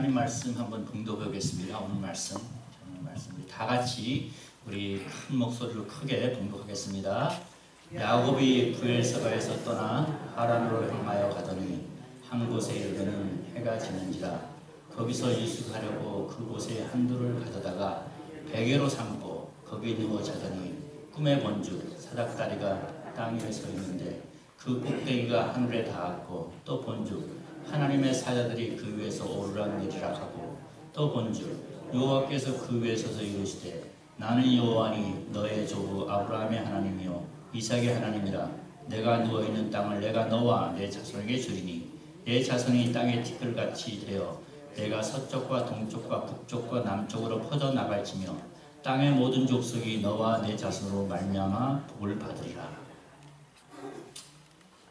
하나님 말씀 한번 봉독해 보겠습니다. 오늘 말씀 다 같이 우리 큰 목소리로 크게 봉독하겠습니다. 야곱이 브엘세바에서 떠나 하란으로 향하여 가더니 한 곳에 이르더니 해가 지는지라. 거기서 이숙하려고 그곳에 한둘을 가져다가 베개로 삼고 거기 누워 자더니 꿈에 본즉 사닥다리가 땅 위에 서 있는데 그 꼭대기가 하늘에 닿았고, 또 본즉 하나님의 사자들이 그 위에서 오르락내리락 하고, 또 본즉 여호와께서 그 위에 서서 이르시되 나는 여호와니 너의 조부 아브라함의 하나님이요 이삭의 하나님이라. 내가 누워있는 땅을 내가 너와 내 자손에게 주리니 내 자손이 땅의 티끌같이 되어 내가 서쪽과 동쪽과 북쪽과 남쪽으로 퍼져나갈지며 땅의 모든 족속이 너와 내 자손으로 말미암아 복을 받으리라.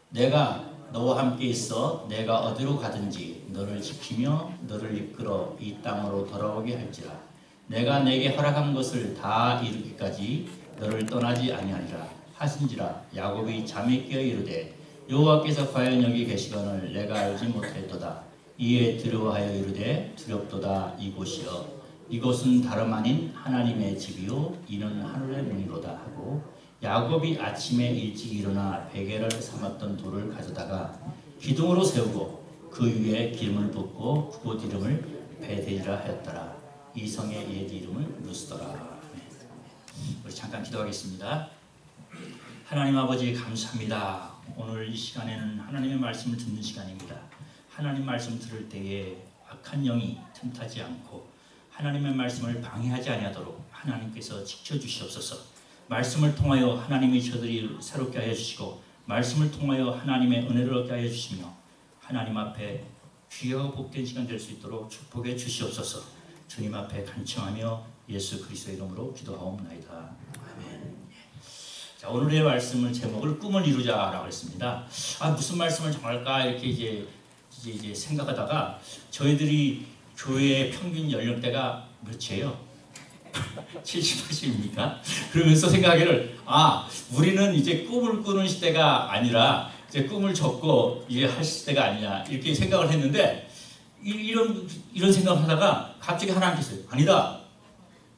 내가 너와 함께 있어 내가 어디로 가든지 너를 지키며 너를 이끌어 이 땅으로 돌아오게 할지라. 내가 내게 허락한 것을 다 이루기까지 너를 떠나지 아니하리라 하신지라. 야곱이 잠이 깨어 이르되 여호와께서 과연 여기 계시거늘 내가 알지 못했도다. 이에 두려워하여 이르되 두렵도다. 이곳이여 이곳은 다름 아닌 하나님의 집이요 이는 하늘의 문이로다 하고, 야곱이 아침에 일찍 일어나 베개를 삼았던 돌을 가져다가 기둥으로 세우고 그 위에 기름을 붓고 그곳 이름을 베델이라 하였더라. 이 성의 옛 이름은 루스더라. 우리 잠깐 기도하겠습니다. 하나님 아버지 감사합니다. 오늘 이 시간에는 하나님의 말씀을 듣는 시간입니다. 하나님 말씀 들을 때에 악한 영이 틈타지 않고 하나님의 말씀을 방해하지 아니하도록 하나님께서 지켜주시옵소서. 말씀을 통하여 하나님이 저들이 새롭게 하여 주시고, 말씀을 통하여 하나님의 은혜를 얻게 하여 주시며 하나님 앞에 귀하고 복된 시간 될 수 있도록 축복해 주시옵소서. 주님 앞에 간청하며 예수 그리스도의 이름으로 기도하옵나이다. 아멘. 자, 오늘의 말씀을 제목을 꿈을 이루자라고 했습니다. 무슨 말씀을 정할까 이렇게 이제 생각하다가 저희들이 교회의 평균 연령대가 몇이에요? 70, 80입니까? 그러면서 생각하기를 우리는 이제 꿈을 꾸는 시대가 아니라 이제 꿈을 접고 이제 할 시대가 아니냐 이렇게 생각을 했는데, 이런 생각을 하다가 갑자기 하나님께서 아니다.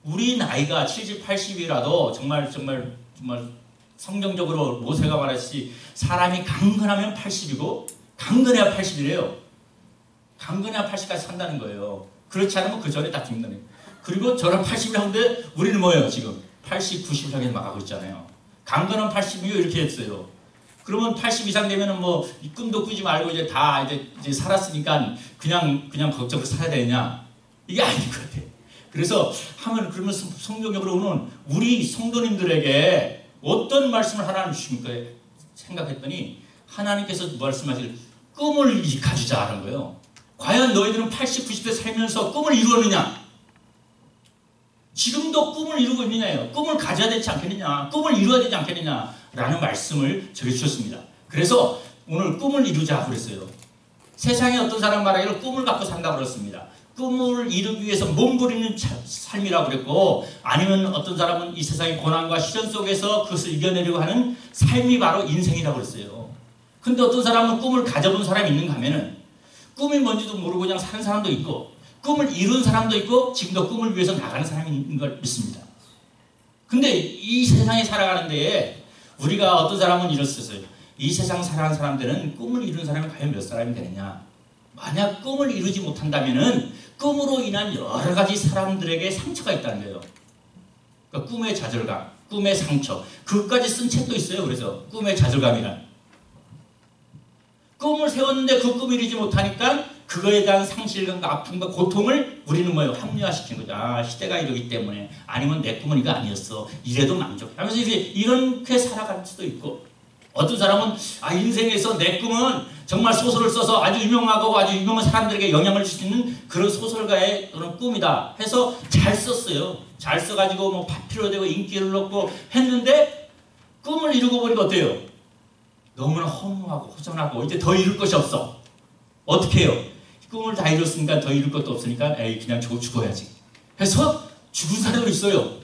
우리 나이가 70, 80이라도 정말 성경적으로 모세가 말했듯이 사람이 강건하면 80이고 강건해야 80이래요. 강건해야 80까지 산다는 거예요. 그렇지 않으면 그 전에 다 죽는다는 거예요. 그리고 저는 80을 하는데 우리는 뭐예요? 지금 80, 90을 향해서 나가고 있잖아요. 강건한 80이요 이렇게 했어요. 그러면 80 이상 되면은 뭐 꿈도 꾸지 말고 이제 다 이제 살았으니까 그냥 걱정을 살아야 되냐? 이게 아닌 것 같아. 그래서 그러면 성경적으로는 우리 성도님들에게 어떤 말씀을 하나님 주십니까? 생각했더니 하나님께서 말씀하실 꿈을 가지자 하는 거예요. 과연 너희들은 80, 90대 살면서 꿈을 이루었느냐? 지금도 꿈을 이루고 있느냐요. 꿈을 가져야 되지 않겠느냐, 꿈을 이루어야 되지 않겠느냐 라는 말씀을 전해주셨습니다. 그래서 오늘 꿈을 이루자 그랬어요. 세상에 어떤 사람 말하기를 꿈을 갖고 산다고 그랬습니다. 꿈을 이루기 위해서 몸부리는 삶이라고 그랬고, 아니면 어떤 사람은 이 세상의 고난과 시련 속에서 그것을 이겨내려고 하는 삶이 바로 인생이라고 그랬어요. 근데 어떤 사람은 꿈을 가져본 사람이 있는가 하면은 꿈이 뭔지도 모르고 그냥 사는 사람도 있고, 꿈을 이룬 사람도 있고, 지금도 꿈을 위해서 나가는 사람이 있는 걸 믿습니다. 근데 이 세상에 살아가는 데에 우리가 어떤 사람은 이랬었어요. 이 세상 살아가는 사람들은 꿈을 이룬 사람이 과연 몇 사람이 되느냐? 만약 꿈을 이루지 못한다면은 꿈으로 인한 여러 가지 사람들에게 상처가 있다는 거예요. 그러니까 꿈의 좌절감, 꿈의 상처, 그것까지 쓴 책도 있어요. 그래서 꿈의 좌절감이란. 꿈을 세웠는데 그 꿈을 이루지 못하니까 그거에 대한 상실감과 아픔과 고통을 우리는 합리화시킨 거죠. 시대가 이러기 때문에, 아니면 내 꿈은 이거 아니었어. 이래도 만족해. 하면서 이제 이렇게 살아갈 수도 있고, 어떤 사람은 인생에서 내 꿈은 정말 소설을 써서 아주 유명하고 아주 유명한 사람들에게 영향을 줄 수 있는 그런 소설가의 그런 꿈이다 해서 잘 썼어요. 잘 써가지고 파피로 되고 인기를 얻고 했는데 꿈을 이루고 보니까 어때요? 너무나 허무하고 허전하고 이제 더 이룰 것이 없어. 어떻게 해요? 꿈을 다 이뤘으니까 더 이룰 것도 없으니까 그냥 죽어야지 해서 죽은 사람도 있어요.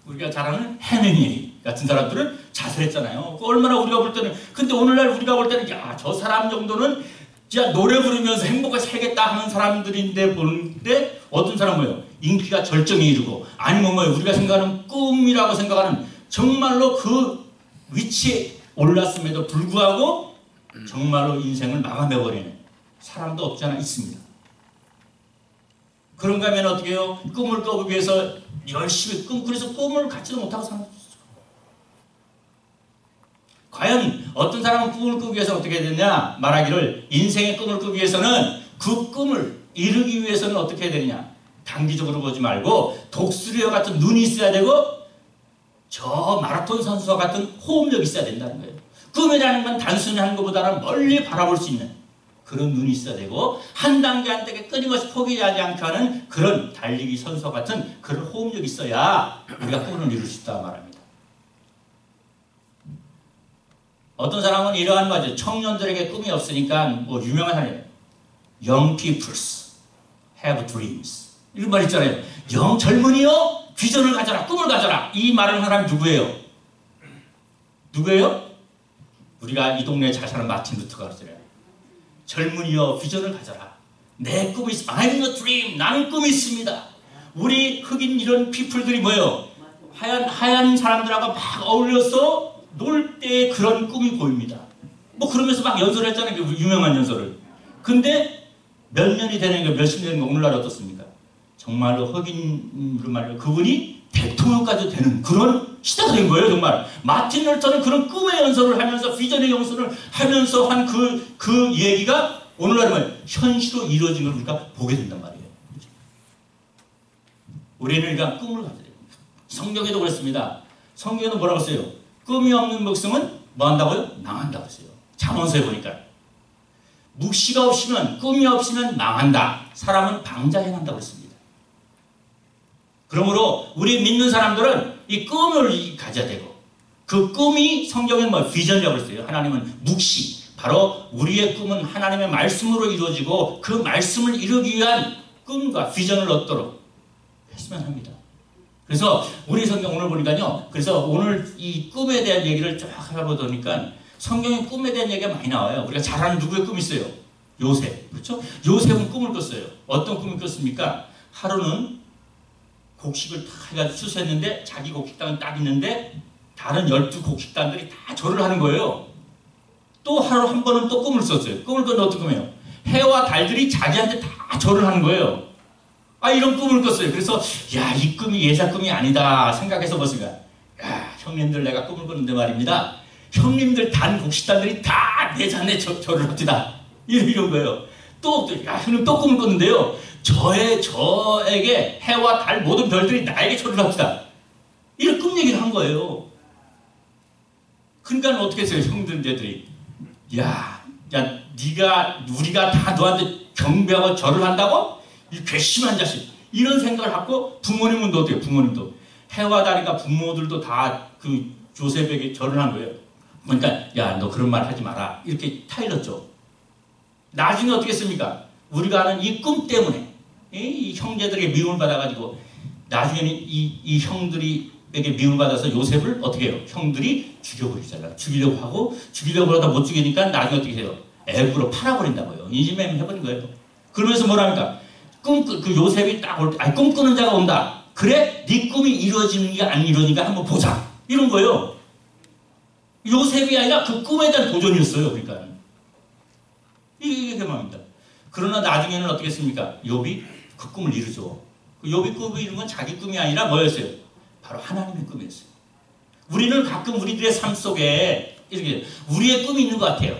우리가 잘 아는 헤밍웨이 같은 사람들은 자살했잖아요. 얼마나 우리가 볼 때는, 근데 오늘날 우리가 볼 때는 저 사람 정도는 진짜 노래 부르면서 행복하게 살겠다 하는 사람들인데 보는데 어떤 사람은 뭐예요? 인기가 절정에 이르고 아니면 뭐예요? 우리가 생각하는 꿈이라고 생각하는 정말로 그 위치에 올랐음에도 불구하고 정말로 인생을 마감해버리는 사람도 없지 않아 있습니다. 그런가 하면 어떻게 해요? 꿈을 꿔보기 위해서 열심히 그래서 꿈을 갖지도 못하고 사는 거죠. 과연 어떤 사람은 꿈을 꾸기 위해서 어떻게 해야 되냐? 말하기를 인생의 꿈을 꾸기 위해서는 그 꿈을 이루기 위해서는 어떻게 해야 되느냐? 단기적으로 보지 말고 독수리와 같은 눈이 있어야 되고 저 마라톤 선수와 같은 호흡력이 있어야 된다는 거예요. 꿈이라는 건 단순히 하는 것보다는 멀리 바라볼 수 있는 그런 눈이 있어야 되고 한 단계 한 단계 끊임없이 포기하지 않게 하는 그런 달리기 선수와 같은 그런 호흡력이 있어야 우리가 꿈을 이룰 수 있다 말합니다. 어떤 사람은 이러한 거죠. 청년들에게 꿈이 없으니까 뭐 유명한 사람이에요. Young peoples have dreams. 이런 말 있잖아요. 젊은이요 비전을 가져라, 꿈을 가져라. 이 말을 하는 사람이 누구예요? 누구예요? 우리가 이 동네에 잘 사는 마틴 루터가 그러잖아요. 젊은이여 비전을 가져라. 내 꿈이 있어. I have a dream. 나는 꿈이 있습니다. 우리 흑인 이런 피플들이 뭐예요? 하얀 사람들하고 막 어울려서 놀 때 그런 꿈이 보입니다. 뭐 그러면서 막 연설을 했잖아요. 그 유명한 연설을. 근데 몇 년이 되는 거, 몇십 년이 되는 거 오늘날 어떻습니까? 정말로 흑인으로 말이에요. 그분이 대통령까지 되는 그런 시대가 된 거예요. 정말 마틴 루터는 그런 꿈의 연설을 하면서 비전의 연설을 하면서 한 그 얘기가 오늘날 뭐예요? 현실로 이루어진 걸 우리가 보게 된단 말이에요. 그렇죠? 우리는 그러니까 꿈을 가져야 돼요. 성경에도 그랬습니다. 성경에는 뭐라고 써요? 꿈이 없는 백성은 뭐 한다고요? 망한다고 했어요. 잠언서에 보니까 묵시가 없으면 꿈이 없으면 망한다. 사람은 방자해난다고 했습니다. 그러므로 우리 믿는 사람들은 이 꿈을 가져야 되고 그 꿈이 성경에 뭐 비전이라고 했어요. 하나님은 묵시. 바로 우리의 꿈은 하나님의 말씀으로 이루어지고 그 말씀을 이루기 위한 꿈과 비전을 얻도록 했으면 합니다. 그래서 우리 성경 오늘 보니까요. 그래서 오늘 이 꿈에 대한 얘기를 쫙 해보니까 성경에 꿈에 대한 얘기가 많이 나와요. 우리가 잘 아는 누구의 꿈이 있어요? 요셉. 그렇죠? 요셉은 꿈을 꿨어요. 어떤 꿈을 꿨습니까? 하루는 곡식을 다 해가지고 추수했는데 자기 곡식당은 딱 있는데 다른 12곡식당들이 다 절을 하는 거예요. 또 하루 한 번은 또 꿈을 꿨어요. 꿈을 꿨는데 어떤 꿈이에요? 해와 달들이 자기한테 다 절을 하는 거예요. 이런 꿈을 꿨어요. 그래서 이 꿈이 예사 꿈이 아니다 생각해서 보니까 형님들 내가 꿈을 꿨는데 말입니다. 형님들 단 곡식단들이 다 내 자네 절을 합시다. 이런 거예요. 또 형님 또 꿈을 꿨는데요. 저에게 해와 달 모든 별들이 나에게 절을 합시다. 이런 꿈 얘기를 한 거예요. 그러니까 어떻게 했어요? 형들들이 우리가 다 너한테 경배하고 절을 한다고? 이 괘씸한 자식. 이런 생각을 갖고 부모님은 어때요? 부모님도 해와 달이가 부모들도 다 그 요셉에게 절을 한 거예요. 그러니까 너 그런 말 하지 마라. 이렇게 타일렀죠. 나중에 어떻게 했습니까? 우리가 아는 이 꿈 때문에 이 형제들에게 미움을 받아가지고 나중에는 이 형들에게 미움을 받아서 요셉을 어떻게 해요? 형들이 죽여버리잖아요. 죽이려고 하다 못 죽이니까 나중에 어떻게 해요? 애굽으로 팔아버린다고요. 인신매매 해버린 거예요. 그러면서 뭐랍니까? 그 요셉이 딱 올 때, 꿈꾸는 자가 온다. 그래? 네 꿈이 이루어지는가 안 이루어지는가 한번 보자. 이런 거예요. 요셉이 아니라 그 꿈에 대한 도전이었어요. 그러니까. 이게 말입니다. 그러나 나중에는 어떻게 했습니까? 욥이 그 꿈을 이루죠. 그 욥이 꿈을 이룬 건 자기 꿈이 아니라 뭐였어요? 바로 하나님의 꿈이었어요. 우리는 가끔 우리들의 삶 속에 이렇게 우리의 꿈이 있는 것 같아요.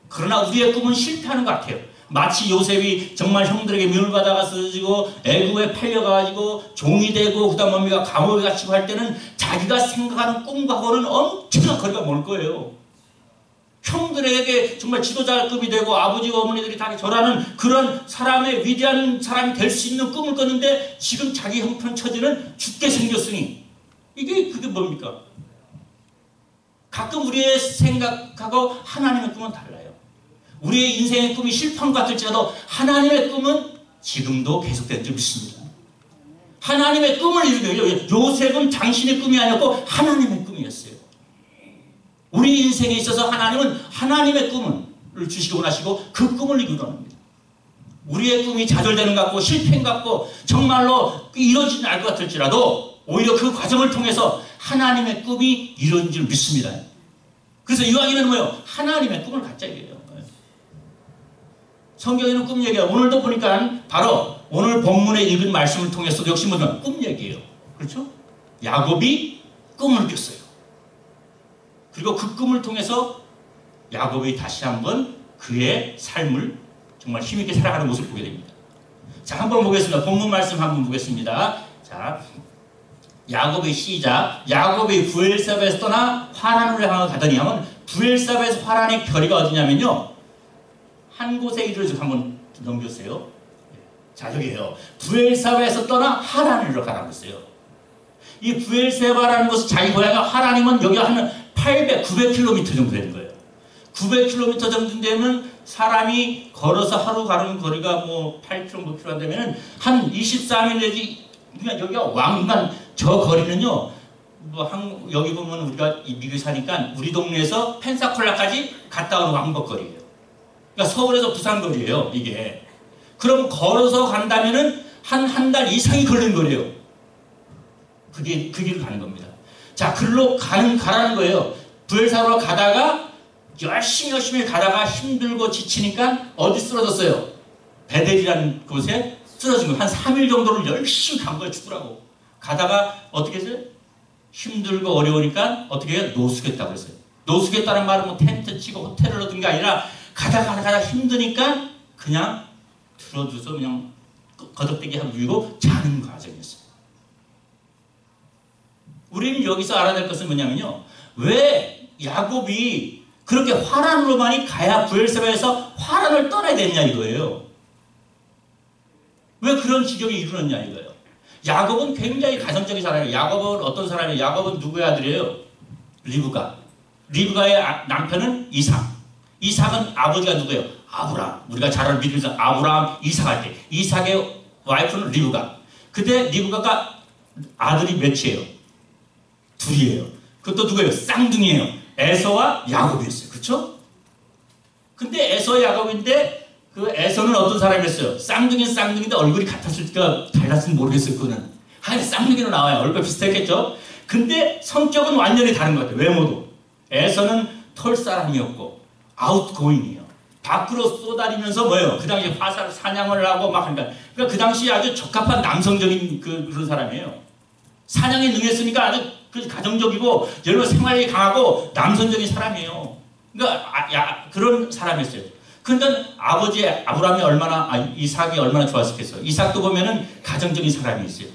그러나 우리의 꿈은 실패하는 것 같아요. 마치 요셉이 정말 형들에게 미움을 받아가지고 애굽에 팔려가지고 종이 되고 그다음 뭡니까 감옥에 갇히고 할 때는 자기가 생각하는 꿈과는 엄청난 거리가 멀 거예요. 형들에게 정말 지도자급이 되고 아버지와 어머니들이 다 절하는 그런 사람의 위대한 사람이 될 수 있는 꿈을 꿨는데 지금 자기 형편 처지는 죽게 생겼으니 그게 뭡니까? 가끔 우리의 생각하고 하나님의 꿈은 달라요. 우리의 인생의 꿈이 실패한 것 같을지라도 하나님의 꿈은 지금도 계속되는 줄 믿습니다. 하나님의 꿈을 이루게 요셉은 당신의 꿈이 아니었고 하나님의 꿈이었어요. 우리 인생에 있어서 하나님은 하나님의 꿈을 주시기 원하시고 그 꿈을 이루는 겁니다. 우리의 꿈이 좌절되는 것 같고 실패인 것 같고 정말로 이루어지지 않을 것 같을지라도 오히려 그 과정을 통해서 하나님의 꿈이 이루어진 줄 믿습니다. 그래서 이왕이면 뭐예요? 하나님의 꿈을 갖자 이게요. 성경에는 꿈 얘기야. 오늘도 보니까 바로 오늘 본문에 읽은 말씀을 통해서 역시 뭐냐면 꿈 얘기예요. 그렇죠? 야곱이 꿈을 꿨어요. 그리고 그 꿈을 통해서 야곱이 다시 한번 그의 삶을 정말 힘있게 살아가는 모습을 보게 됩니다. 자, 한번 보겠습니다. 본문 말씀 한번 보겠습니다. 자, 야곱의 시작. 야곱이 부엘세바에서 떠나 화란으로 향하여 가더니 하면 부엘세바에서 화란의 거리가 어디냐면요. 한 곳에 이르러 한번 넘겨주세요. 자, 여기에요. 부엘세바에서 떠나 하란으로 가라고 했어요. 이 부엘세바라는 곳은 자기 고향이 하란이면 여기 한 800, 900km 정도 되는 거예요. 900km 정도 되면 사람이 걸어서 하루 가는 거리가 뭐 8km, 뭐 km 되면은 한 23일 내지, 그러니까 여기가 왕관, 저 거리는요, 뭐 여기 보면 우리가 미국에 사니까 우리 동네에서 펜사콜라까지 갔다 오는 왕복거리예요. 그러니까 서울에서 부산 거리예요, 이게. 그럼 걸어서 간다면은 한 달 이상이 걸리는 거래요. 그 길을 가는 겁니다. 자, 글로 가라는 거예요. 부엘사로 가다가 열심히 가다가 힘들고 지치니까 어디 쓰러졌어요? 베델이라는 곳에 쓰러진 거예요. 한 3일 정도를 열심히 간 거예요, 죽으라고. 가다가 어떻게 했어요? 힘들고 어려우니까 어떻게 해요? 노숙했다고 했어요. 노숙했다는 말은 뭐 텐트 치고 호텔을 얻은 게 아니라 가다가 힘드니까 그냥 들어줘서 그냥 거덕대기 하고 누이고 자는 과정이었어요. 우리는 여기서 알아야 될 것은 뭐냐면요. 왜 야곱이 그렇게 화란으로만이 가야 부엘세바에서 화란을 떠나야 되느냐 이거예요. 왜 그런 지경에 이르렀냐 이거예요. 야곱은 굉장히 가정적인 사람이에요. 야곱은 어떤 사람이에요? 야곱은 누구의 아들이에요? 리브가. 리브가의 남편은 이삭. 이삭은 아버지가 누구예요? 아브라함. 우리가 잘 아는 믿음에서 아브라함, 이삭 할 때. 이삭의 와이프는 리브가. 근데 리브가가 아들이 몇이에요? 둘이에요. 그것도 누구예요? 쌍둥이에요. 에서와 야곱이었어요. 그렇죠? 근데 에서 야곱인데 그 에서는 어떤 사람이었어요? 쌍둥이는 쌍둥이인데 얼굴이 같았을까 달랐을지 모르겠어요. 그거는. 하여간 쌍둥이로 나와요. 얼굴 비슷했겠죠? 근데 성격은 완전히 다른 것 같아요. 외모도. 에서는 털 사람이었고 아웃고잉이에요. 밖으로 쏘다니면서 뭐예요? 그 당시 화살 사냥을 하고 막 그러니까 그 당시에 아주 적합한 남성적인 그런 사람이에요. 사냥에 능했으니까 아주 가정적이고 여러 생활이 강하고 남성적인 사람이에요. 그러니까 그런 사람이었어요. 그런데 아버지 아브라함이 이삭이 얼마나 좋았겠어요. 이삭도 보면은 가정적인 사람이었어요.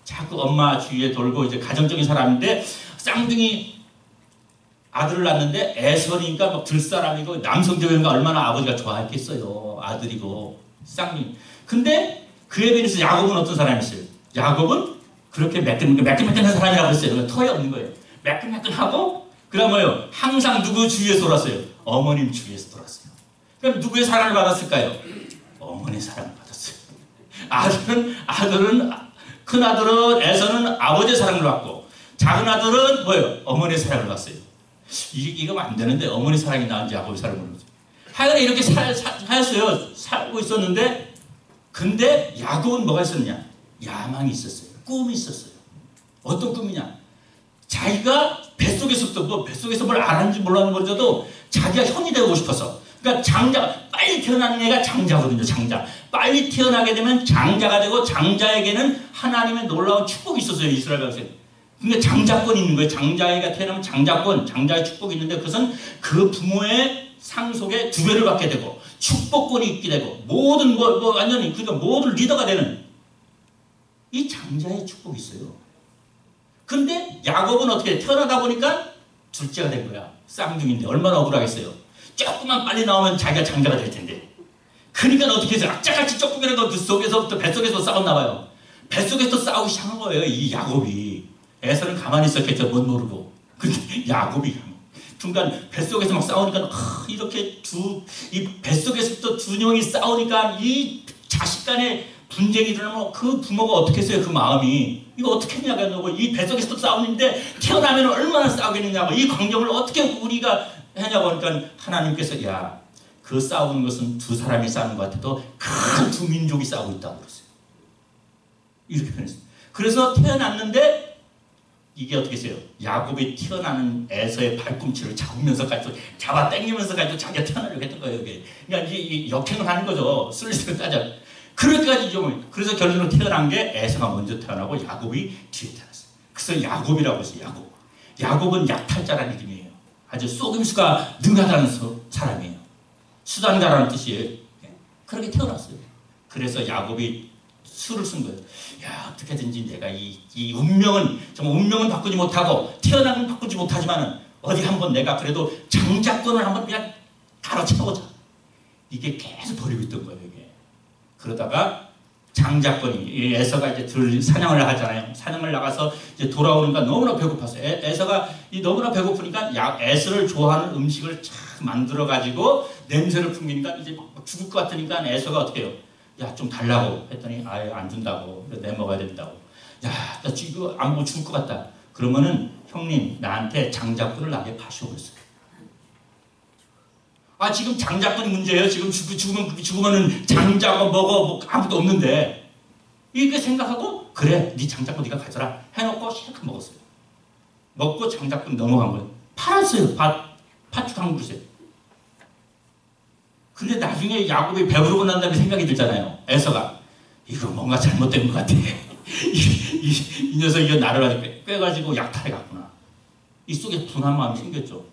자꾸 엄마 주위에 돌고 이제 가정적인 사람인데 쌍둥이 아들을 낳는데 에서니까 막 들사람이고 남성적인 거 얼마나 아버지가 좋아했겠어요. 아들이고 쌍둥이. 근데 그에 비해서 야곱은 어떤 사람이었어요? 야곱은 그렇게 매끈매끈한 사람이라고 했어요. 털이 없는 거예요. 매끈매끈하고 그다음 뭐예요? 항상 누구 주위에서 돌았어요? 어머님 주위에서 돌았어요. 그럼 누구의 사랑을 받았을까요? 어머니의 사랑을 받았어요. 큰 아들은 에서는 아버지의 사랑을 받고 작은 아들은 뭐예요? 어머니의 사랑을 받았어요. 이거 안 되는데 어머니 사랑이 나은지 야곱의 사랑을 모르죠. 하여간 이렇게 살고 있었는데 근데 야곱은 뭐가 있었냐? 야망이 있었어요. 꿈이 있었어요. 어떤 꿈이냐? 자기가 뱃속에서 뭘 알았는지 몰랐는 거라도 자기가 형이 되고 싶어서. 그러니까 빨리 태어나는 애가 장자거든요. 장자. 빨리 태어나게 되면 장자가 되고 장자에게는 하나님의 놀라운 축복이 있었어요. 이스라엘 백성. 그러니까 장자권이 있는 거예요. 장자애가 태어나면 장자의 축복이 있는데 그것은 그 부모의 상속에 2배를 받게 되고 축복권이 있게 되고 모든 완전히 그러니까 모든 리더가 되는 이 장자의 축복이 있어요. 근데 야곱은 어떻게 태어나다 보니까 둘째가 된 거야. 쌍둥이인데 얼마나 억울하겠어요. 조금만 빨리 나오면 자기가 장자가 될 텐데. 그러니까 어떻게 해서 악자같이 조금이라도 뱃속에서 싸웠나 봐요. 뱃속에서 싸우기 시작한 거예요. 이 야곱이. 에서는 가만히 있었겠죠. 못 모르고. 근데 야곱이 중간 뱃속에서 막 싸우니까 이렇게 이 뱃속에서부터 두 명이 싸우니까 이 자식 간의 분쟁이 일어나면 그 부모가 어떻게 했어요? 그 마음이. 이거 어떻게 했냐고. 이 뱃속에서 싸우는데 태어나면 얼마나 싸우겠느냐고. 이 광경을 어떻게 우리가 하냐고 하니까 하나님께서 야 그 싸우는 것은 두 사람이 싸우는 것 같아도 큰 두 민족이 싸우고 있다고 그랬어요. 이렇게 표현했어요. 그래서 태어났는데 이게 어떻게 했어요? 야곱이 태어나는 에서의 발꿈치를 잡으면서까지 잡아 당기면서까지 자기가 태어나려고 했던 거예요. 이게. 그러니까 이제 역행을 하는 거죠. 슬슬 따져. 그렇게까지 좀 그래서 결론으로 태어난 게 에서가 먼저 태어나고 야곱이 뒤에 태어났어요. 그래서 야곱이라고 했어요. 야곱. 야곱은 약탈자라는 이름이에요. 아주 속임수가 능하다는 사람이에요. 수단가라는 뜻이에요. 그렇게 태어났어요. 그래서 야곱이 수를 쓴 거예요. 야, 어떻게든지 내가 이 운명은 정말 운명은 바꾸지 못하고 태어나면 바꾸지 못하지만은 어디 한번 내가 그래도 장자권을 한번 그냥 갈아채보자. 이게 계속 버리고 있던 거예요. 이게. 그러다가 장자권이 에서가 이제 사냥을 하잖아요. 사냥을 나가서 이제 돌아오니까 너무나 배고팠어요. 에서가 너무나 배고프니까 에서를 좋아하는 음식을 쫙 만들어 가지고 냄새를 풍기니까 이제 막 죽을 것 같으니까 에서가 어떻게 해요? 야, 좀 달라고 했더니 아예 안 준다고. 내 먹어야 된다고. 야, 나 지금 안 먹고 죽을 것 같다. 그러면은 형님 나한테 장자권을 나게 파시오 그랬어요. 아, 지금 장자권이 문제예요. 지금 죽으면은 장자권 뭐 아무도 없는데. 이렇게 생각하고 그래, 네 장자권 네가 가져라 해놓고 실컷 먹었어요. 먹고 장자권 넘어간 거예요. 팔았어요. 팥죽 한 그릇에. 근데 나중에 야곱이 배부르고 난 다음에 생각이 들잖아요. 에서가 이거 뭔가 잘못된 것 같아. 이 녀석 이거 나를 꿰가지고 약탈해 갔구나. 이 속에 분한 마음이 생겼죠.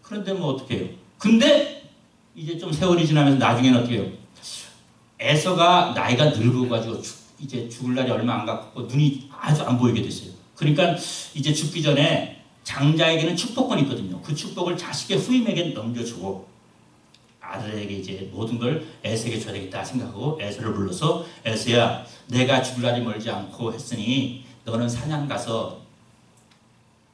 그런데 뭐 어떻게 해요? 근데 이제 좀 세월이 지나면서 나중에는 어떻게 해요? 에서가 나이가 늙어가지고 이제 죽을 날이 얼마 안 갔고 눈이 아주 안 보이게 됐어요. 그러니까 이제 죽기 전에 장자에게는 축복권이 있거든요. 그 축복을 자식의 후임에게 넘겨주고 아들에게 이제 모든 걸 에서에게 줘야 되겠다 생각하고 에서를 불러서 에서야, 내가 죽을 날이 멀지 않고 했으니 너는 사냥 가서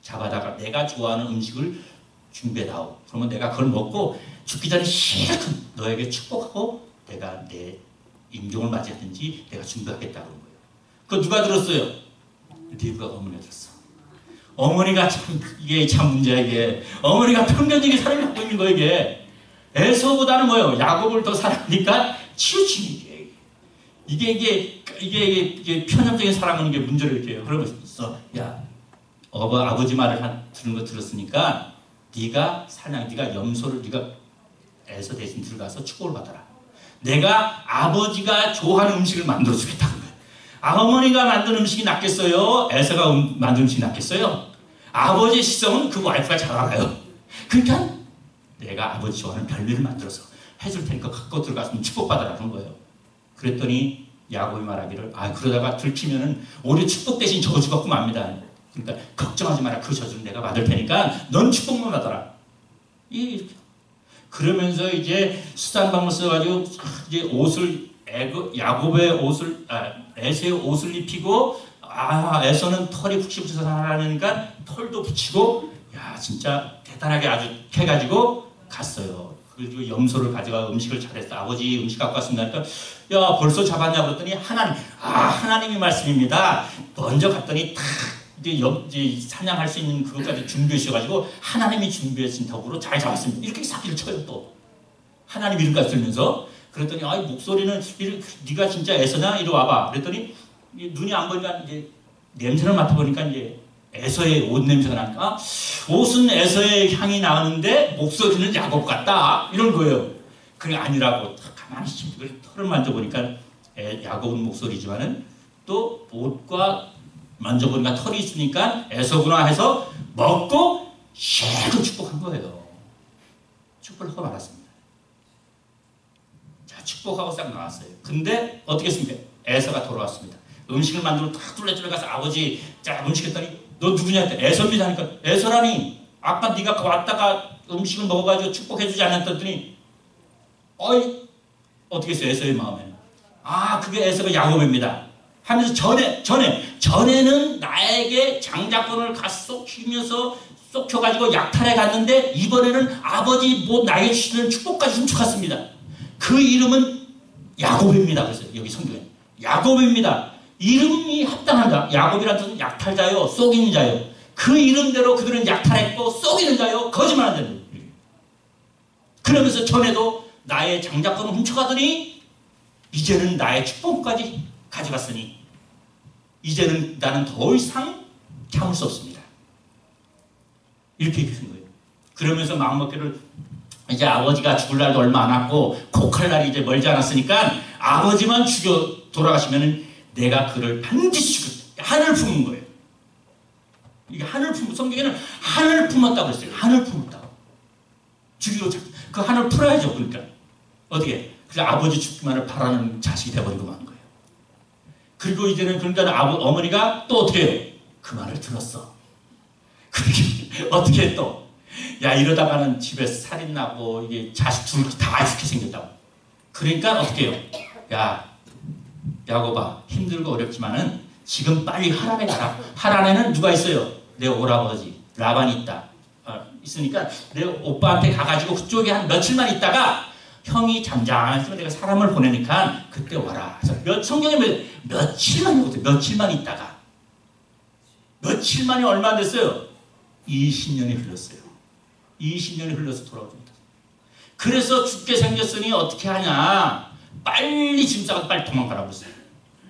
잡아다가 내가 좋아하는 음식을 준비해다오. 그러면 내가 그걸 먹고 죽기 전에 실컷 너에게 축복하고 내가 내 임종을 맞이하든지 내가 준비하겠다 그런 거예요. 그거 누가 들었어요? 리브가가 어머니가 들었어. 어머니가 참 이게 참 문제야. 이게 어머니가 편견적인 사람이 갖고 있는 거예요. 에서보다는 뭐예요? 야곱을 더 사랑하니까 치우치는 이게 편협적인 사랑은 이게 문제를 일으켜요. 그런 거 있어. 야, 아버지 말을 들은 거 들었으니까 네가 염소를 네가 에서 대신 들어가서 축복을 받아라. 내가 아버지가 좋아하는 음식을 만들어 주겠다는 거예요. 어머니가 만든 음식이 낫겠어요? 에서가 만든 음식이 낫겠어요? 아버지의 시성은 그 와이프가 잘 알아요. 그러니까 내가 아버지 좋아하는 별미를 만들어서 해줄 테니까 갖고 들어가서 축복받아라는 거예요. 그랬더니 야곱이 말하기를 그러다가 들키면은 오히려 축복 대신 저주 받고 맙니다. 그러니까 걱정하지 마라. 그 저주는 내가 받을 테니까 넌 축복만 받아라. 이렇게. 그러면서 이제 수단방을 써가지고 이제 야곱의 옷을 에서의 옷을 입히고 에서는 털이 푹신푹신 하라니까 털도 붙이고 야 진짜 대단하게 아주 해가지고 갔어요. 그리고 염소를 가져가 음식을 잘했어. 아버지 음식 갖고 왔습니다. 그러니까 야 벌써 잡았냐 그랬더니 하나님이 말씀입니다. 먼저 갔더니 탁 이제 사냥할 수 있는 그것까지 준비해 주셔가지고 하나님이 준비해 주신 덕으로 잘 잡았습니다. 이렇게 사기를 쳐요. 또 하나님 이름까지 들면서 그랬더니 목소리는 네가 진짜 에서냐? 이리 와봐. 그랬더니 눈이 안 보니까 이제 냄새를 맡아보니까 이제 에서의 옷 냄새가 나니까 옷은 에서의 향이 나는데 목소리는 야곱 같다 이런 거예요. 그게 아니라고 가만히 털을 만져보니까 야곱은 목소리지만은 또 옷과 만져보니까 털이 있으니까 에서구나 해서 먹고 실컷 축복한 거예요. 축복을 하고 말았습니다. 자, 축복하고 싹 나왔어요. 근데 어떻게 했습니까? 에서가 돌아왔습니다. 음식을 만들고 탁 뚫레뚫레 가서 아버지 자 음식 했더니 너 누구냐 했더니 에서입니다 하니까 에서라니 아까 네가 왔다가 음식을 먹어가지고 축복해주지 않았더니 어떻게 했어요? 에서의 마음에는 그게 에서가 야곱입니다 하면서 전에는 나에게 장자권을 쏙 키우면서 쏙 켜가지고 약탈해 갔는데 이번에는 아버지 나에게 주시는 축복까지 훔쳐갔습니다. 그 이름은 야곱입니다. 그래서 여기 성경에 야곱입니다. 이름이 합당한다. 야곱이라는 뜻은 약탈자요, 쏘기는 자요. 그 이름대로 그들은 약탈했고 쏘기는 자요, 거짓말한 자요. 그러면서 전에도 나의 장자권을 훔쳐가더니 이제는 나의 축복까지 가져갔으니 이제는 나는 더 이상 참을 수 없습니다. 이렇게 얘기한 거예요. 그러면서 마음먹기를 이제 아버지가 죽을 날도 얼마 안 왔고 곡할 날이 이제 멀지 않았으니까 아버지만 죽여 돌아가시면 내가 그를 반드시 죽였다. 한을 품은 거예요. 이게 한을 품은, 성경에는 한을 품었다고 했어요. 한을 품었다고. 죽이고 그 한을 풀어야죠. 그러니까 어떻게? 그래서 아버지 죽기만을 바라는 자식이 돼버리고 마는 거예요. 그리고 이제는 그러니까 어머니가 또 어떻게 해요? 그 말을 들었어. 그렇게 어떻게 또? 야, 이러다가는 집에서 살인 나고 이게 자식 둘 다 죽게 생겼다고. 그러니까 어떻게 해요? 야, 야곱아, 힘들고 어렵지만은 지금 빨리 하란에 가라. 하란에는 누가 있어요? 내 오라버지 라반이 있다. 있으니까 내 오빠한테 가가지고 그쪽에 한 며칠만 있다가 형이 잠잠했으면 내가 사람을 보내니까 그때 와라. 성경에 며칠만이거든요. 며칠만 있다가. 며칠만이 얼마 안 됐어요? 20년이 흘렀어요. 20년이 흘러서 돌아옵니다. 그래서 죽게 생겼으니 어떻게 하냐? 빨리 짐 싸고 빨리 도망가라고 했어요.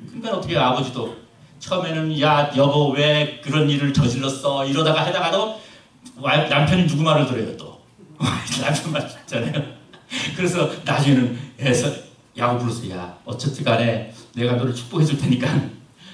그러니까 어떻게 해요? 아버지도 처음에는 야 여보 왜 그런 일을 저질렀어? 이러다가 하다가도 남편이 누구 말을 들어요 또? 남편 말 듣잖아요. 그래서 나중에는 야곱 불러서 야 어쨌든 간에 내가 너를 축복해 줄 테니까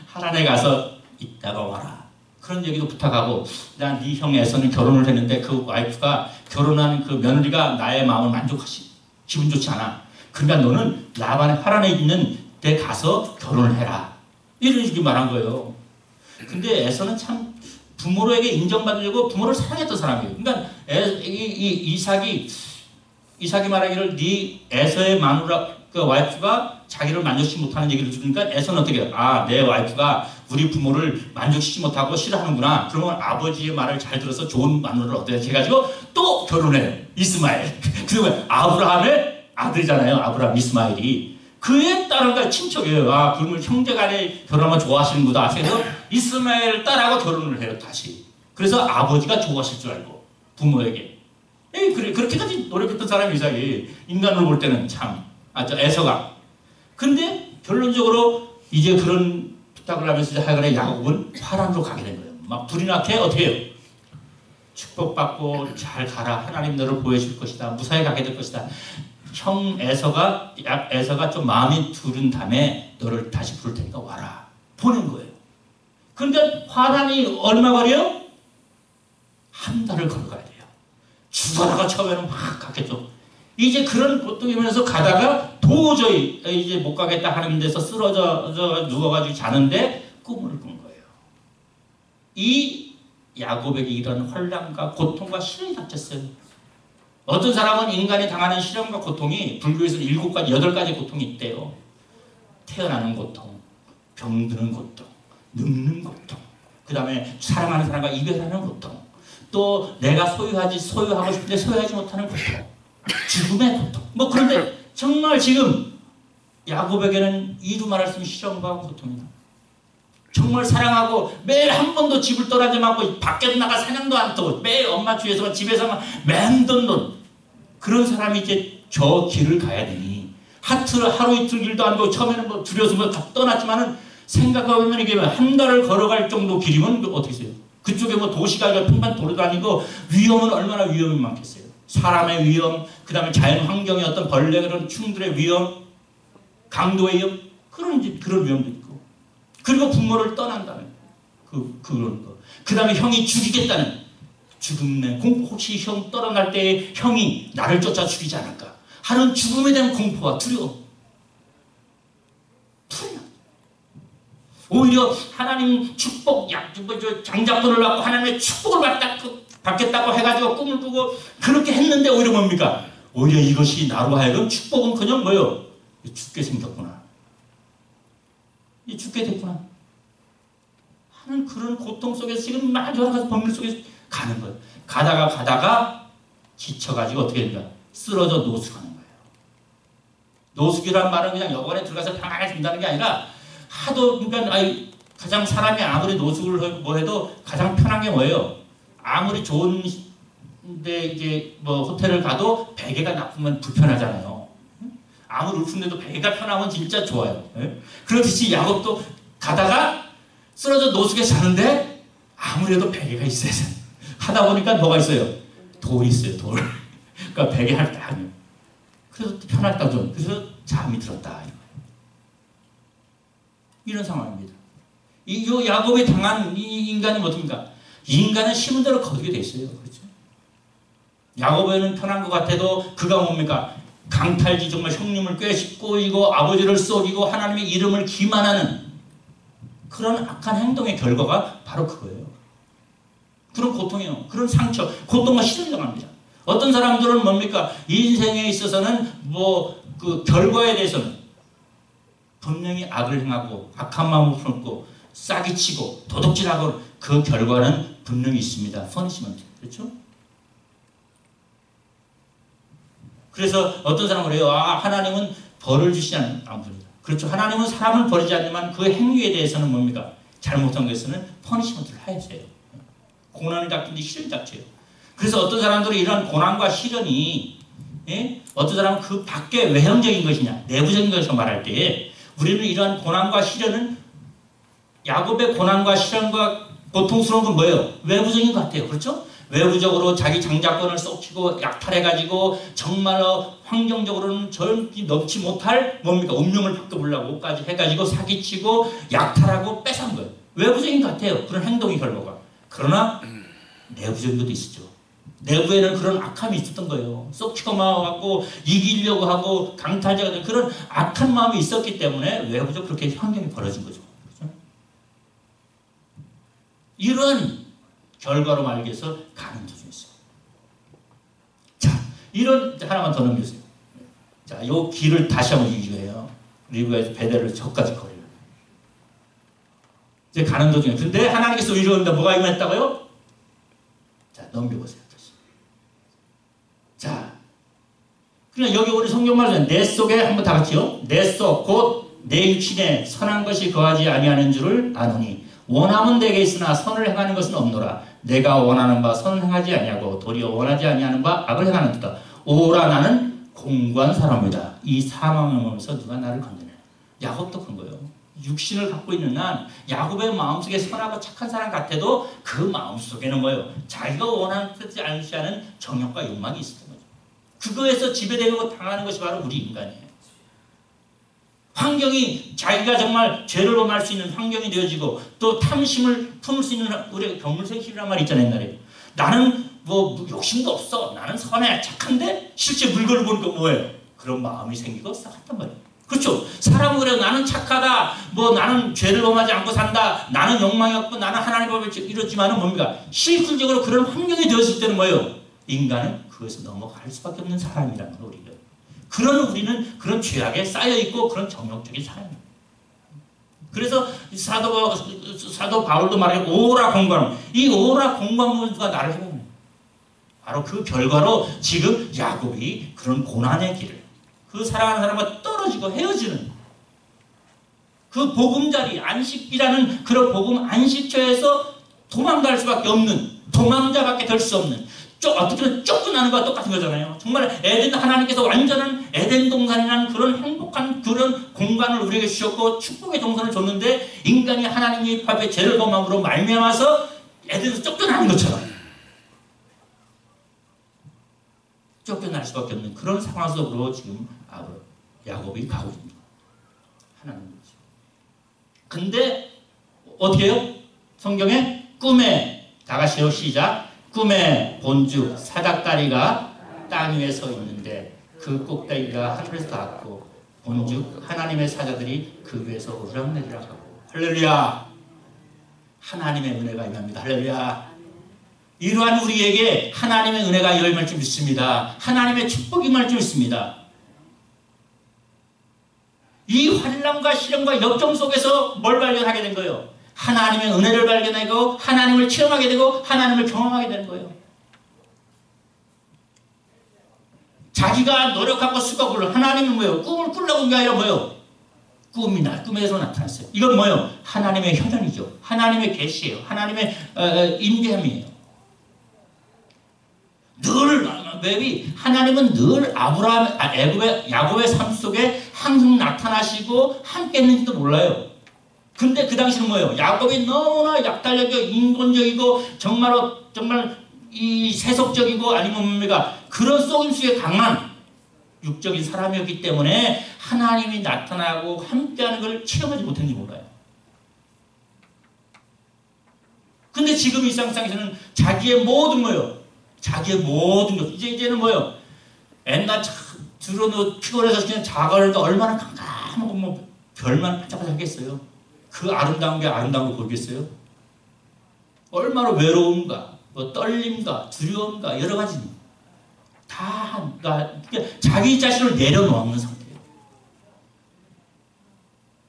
하란에 가서 있다가 와라. 그런 얘기도 부탁하고 난 네 형 에서는 결혼을 했는데 그 와이프가 결혼한 그 며느리가 나의 마음을 만족하시 기분 좋지 않아. 그러니까 너는 라반의 하란에 있는 데 가서 결혼을 해라. 이런 식으로 말한 거예요. 근데 에서는 참 부모로에게 인정받으려고 부모를 사랑했던 사람이에요. 그러니까 이삭이 말하기를 네 에서의 마누라 그 와이프가 자기를 만족시키지 못하는 얘기를 들으니까 에서는 어떻게 해요? 아, 내 와이프가 우리 부모를 만족시키지 못하고 싫어하는구나. 그러면 아버지의 말을 잘 들어서 좋은 마누라를 얻어야지 해가지고 또 결혼해요. 이스마엘. 그러면 아브라함의 아들이잖아요. 아브라함 이스마엘이. 그에 따른 친척이에요. 아, 그러면 형제간에 결혼하면 좋아하시는구나. 그래서 이스마엘 딸하고 결혼을 해요. 다시. 그래서 아버지가 좋아하실 줄 알고 부모에게. 그래, 그렇게까지 노력했던 사람이 이삭이. 인간으로 볼 때는 참. 에서가. 근데 결론적으로 이제 그런 부탁을 하면서 하여간에 야곱은 하란으로 가게 된 거예요. 막 불이 나게 어떻게 해요? 축복받고 잘 가라. 하나님 너를 보여줄 것이다. 무사히 가게 될 것이다. 형 에서가 좀 마음이 두른 다음에 너를 다시 부를 테니까 와라. 보낸 거예요. 그런데 하란이 얼마 걸려요? 한 달을 걸어가야 돼요. 죽어라가 처음에는 막 갔겠죠. 이제 그런 고통이면서 가다가 도저히 이제 못 가겠다 하는 데서 쓰러져 누워가지고 자는데 꿈을 꾼 거예요. 이 야곱에게 이런 환난과 고통과 시련이 닥쳤어요. 어떤 사람은 인간이 당하는 시련과 고통이 불교에서는 7가지, 8가지 고통이 있대요. 태어나는 고통, 병드는 고통, 늙는 고통, 그 다음에 사랑하는 사람과 이별하는 고통, 또 내가 소유하고 싶은데 소유하지 못하는 고통, 죽음의 고통. 그런데 정말 지금 야곱에게는 이루 말할 수 없는 시련과 고통이다. 정말 사랑하고 매일 한 번도 집을 떠나지 않고 밖에 나가 사냥도 안 하고 매일 엄마 뒤에서만 집에서만 맹돈 돈. 그런 사람이 이제 저 길을 가야 되니 하루 이틀 길도 안 가고 처음에는 두려워서 떠났지만은 생각해보면 이게 한 달을 걸어갈 정도 길이면 어떻게 해요? 그쪽에 도시가 평판 돌아다니고 위험은 얼마나 위험이 많겠어요. 사람의 위험, 그 다음에 자연 환경의 어떤 벌레 그런 충들의 위험, 강도의 위험, 그런 위험도 있고, 그리고 부모를 떠난다는 그런 거. 그 다음에 형이 죽이겠다는 죽음의 공포, 혹시 형 떠나갈 때 형이 나를 쫓아 죽이지 않을까 하는 죽음에 대한 공포와 두려움. 오히려 하나님 축복, 장자권을 받고 하나님의 축복을 받겠다고 해가지고 꿈을 꾸고 그렇게 했는데 오히려 뭡니까? 오히려 이것이 나로 하여금 축복은 그냥 뭐예요? 죽게 생겼구나. 죽게 됐구나. 하는 그런 고통 속에서 지금 막 여러 가지 법률 속에서 가는 거예요. 가다가 지쳐가지고 어떻게 됩니까? 쓰러져 노숙하는 거예요. 노숙이란 말은 그냥 여관에 들어가서 편하게 든다는 게 아니라 하도 그러니까 가장 사람이 아무리 노숙을 해도 가장 편한 게 뭐예요? 아무리 좋은데 이제 호텔을 가도 베개가 나쁘면 불편하잖아요. 아무리 울픈데도 배가 편하면 진짜 좋아요. 예? 그렇듯이 야곱도 가다가 쓰러져 노숙에 사는데 아무래도 베개가 있어야 돼. 하다 보니까 뭐가 있어요? 돌이 있어요. 돌. 그러니까 베개 할 때 아니에요. 그래서 편하다 좀. 그래서 잠이 들었다. 이런 상황입니다. 이 야곱이 당한 이 인간이 어떻습니까? 인간은 심은 대로 거두게 돼 있어요. 그렇죠? 야곱에는 편한 것 같아도 그가 뭡니까? 강탈지 정말 형님을 꾀씹고 이거 아버지를 속이고 하나님의 이름을 기만하는 그런 악한 행동의 결과가 바로 그거예요. 그런 고통이에요. 그런 상처, 고통과 시련을 당합니다. 어떤 사람들은 뭡니까? 인생에 있어서는 그 결과에 대해서는 분명히 악을 행하고 악한 마음을 품고 싸기치고 도둑질하고 그 결과는 분명히 있습니다. 퍼니시먼트. 그렇죠? 그래서 어떤 사람은 그래요. 하나님은 벌을 주시지 않는 분이다. 그렇죠. 하나님은 사람을 버리지 않지만 그 행위에 대해서는 뭡니까? 잘못한 것에서는 퍼니시먼트를 하셔요. 고난을 닥치는데 시련을 닥쳐요. 그래서 어떤 사람들은 이런 고난과 시련이 어떤 사람은 그 밖에 외형적인 것이냐 내부적인 것을 말할 때 우리는 이러한 고난과 시련은 야곱의 고난과 시련과 고통스러운 건 뭐예요? 외부적인 것 같아요. 그렇죠? 외부적으로 자기 장자권을 썩히고 약탈해가지고 정말로 환경적으로는 절대 넘지 못할 뭡니까? 운명을 바꿔보려고까지 해가지고 사기치고 약탈하고 뺏은 거예요. 외부적인 것 같아요. 그런 행동의 결과가. 그러나 내부적인 것도 있었죠. 내부에는 그런 악함이 있었던 거예요. 썩히고 마음하고 이기려고 하고 강탈자가 된 그런 악한 마음이 있었기 때문에 외부적으로 그렇게 환경이 벌어진 거죠. 그렇죠? 이런 결과로 말하기 위해서 가는 도중에 있어요. 자, 이런 하나만 더 넘겨주세요. 자, 요 길을 다시 한번 리뷰해요. 리뷰해서 베델을 저까지 거리를. 이제 가는 도중에. 근데 하나님께서 이루는데 뭐가 임했다고요? 자, 넘겨보세요. 다시. 자, 그냥 여기 우리 성경 말씀 내 속에 한번 다 같이요. 내 속 곧 내 육신에 선한 것이 거하지 아니하는 줄을 아노니 원함은 내게 있으나 선을 행하는 것은 없노라. 내가 원하는 바 선을 행하지 아니하고 도리어 원하지 아니하는 바 악을 행하는 도다. 오라 나는 공고한 사람이다. 이 사망의 몸에서 누가 나를 건져내. 야곱도 그런 거예요. 육신을 갖고 있는 한 야곱의 마음속에 선하고 착한 사람 같아도 그 마음속에는 뭐예요? 자기가 원하지 않지 않은 정욕과 욕망이 있었던 거죠. 그거에서 지배되고 당하는 것이 바로 우리 인간이에요. 환경이 자기가 정말 죄를 범할 수 있는 환경이 되어지고 또 탐심을 품을 수 있는 우리 경물생실이란 말이 있잖아요. 옛날에. 나는 욕심도 없어. 나는 선해 착한데 실제 물건을 보니까 뭐예요? 그런 마음이 생기고 싹했단 말이에요. 그렇죠. 사람은 그래요. 나는 착하다. 나는 죄를 범하지 않고 산다. 나는 욕망이 없고 나는 하나님 법을 이렇지만은 뭡니까? 실질적으로 그런 환경이 되었을 때는 뭐예요? 인간은 그것을 넘어갈 수밖에 없는 사람이라는 걸 우리가. 그런 우리는 그런 죄악에 쌓여있고 그런 정욕적인 사람입니다. 그래서 사도 바울도 말해요. 오라 공감. 이 오라 공감은 누가 나를 해보는 바로 그 결과로 지금 야곱이 그런 고난의 길을 그 사랑하는 사람과 떨어지고 헤어지는 그 보금자리 안식이라는 그런 복음 안식처에서 도망갈 수밖에 없는 도망자밖에 될 수 없는 어떻게 보면 쫓겨나는 것과 똑같은 거잖아요. 정말 하나님께서 완전한 에덴 동산이라는 그런 행복한 그런 공간을 우리에게 주셨고 축복의 동산을 줬는데 인간이 하나님의 앞에 죄를 범함으로 말미암아서 에덴에서 쫓겨나는 것처럼 쫓겨날 수밖에 없는 그런 상황 속으로 지금 야곱이 가고 있습니다. 하나님 거죠. 근데 어떻게 해요? 성경에 꿈에 다 같이요. 시작. 꿈에 본즉 사닥다리가 땅 위에 서 있는데 그 꼭대기가 하늘에서 닿았고 본즉 하나님의 사자들이 그 위에서 오르락내리락 하고 할렐루야. 하나님의 은혜가 임합니다. 할렐루야. 이러한 우리에게 하나님의 은혜가 임할 줄 믿습니다. 하나님의 축복이 임할 줄 믿습니다. 이 환난과 시련과 역경 속에서 뭘 발견하게 된 거예요? 하나님의 은혜를 발견하고 하나님을 체험하게 되고 하나님을 경험하게 되는 거예요. 자기가 노력하고 수고를 하나님은 뭐예요? 꿈을 꾸려고 한 게 아니라 뭐예요? 꿈에서 나타났어요. 이건 뭐예요? 하나님의 현현이죠. 하나님의 계시예요. 하나님의 임재함이에요. 늘 야곱이 하나님은 늘 야곱의 삶 속에 항상 나타나시고 함께 했는지도 몰라요. 근데 그 당시는 뭐예요? 야곱이 너무나 약탈적이고 인본적이고 정말 이 세속적이고 아니면 뭡니까? 그런 속임수에 강한 육적인 사람이었기 때문에 하나님이 나타나고 함께하는 걸 체험하지 못했는지 몰라요. 근데 지금 이 세상에서는 자기의 모든 뭐예요? 자기의 모든 것. 이제는 뭐예요? 옛날 들어도 피곤해서 그냥 자갈도 얼마나 깜깜하고 뭐 별만 반짝반짝하겠어요. 그 아름다운 게 아름다운 걸 보겠어요? 얼마나 외로움과 뭐 떨림과 두려움과 여러 가지 다 자기 자신을 내려놓는 상태예요.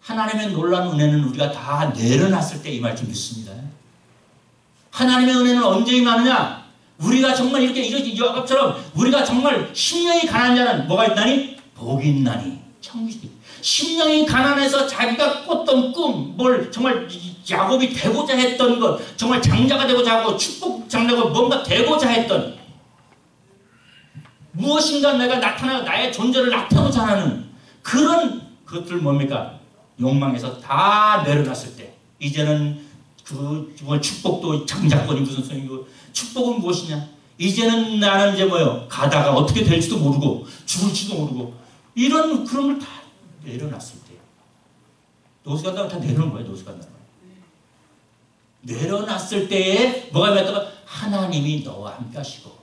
하나님의 놀라운 은혜는 우리가 다 내려놨을 때 임할 줄 믿습니다. 하나님의 은혜는 언제 임하느냐? 우리가 정말 이렇게 야곱처럼 우리가 정말 심령이 가난한 자는 뭐가 있나니? 복이 있나니. 천국이. 심령이 가난해서 자기가 꿨던 꿈, 정말 야곱이 되고자 했던 것, 정말 장자가 되고자 하고 축복 장자가 뭔가 되고자 했던 무엇인가 내가 나의 존재를 나타내고자 하는 그런 것들 뭡니까? 욕망에서 다 내려놨을 때 이제는 축복도 장자권이 무슨 소용이고 축복은 무엇이냐? 이제는 나는 이제 가다가 어떻게 될지도 모르고 죽을지도 모르고 그런 걸 다 내려놨을 때 노숙한다고 다 내려놓은 거예요. 노숙한다고 내려놨을 때에 뭐가 있다가 하나님이 너와 함께 하시고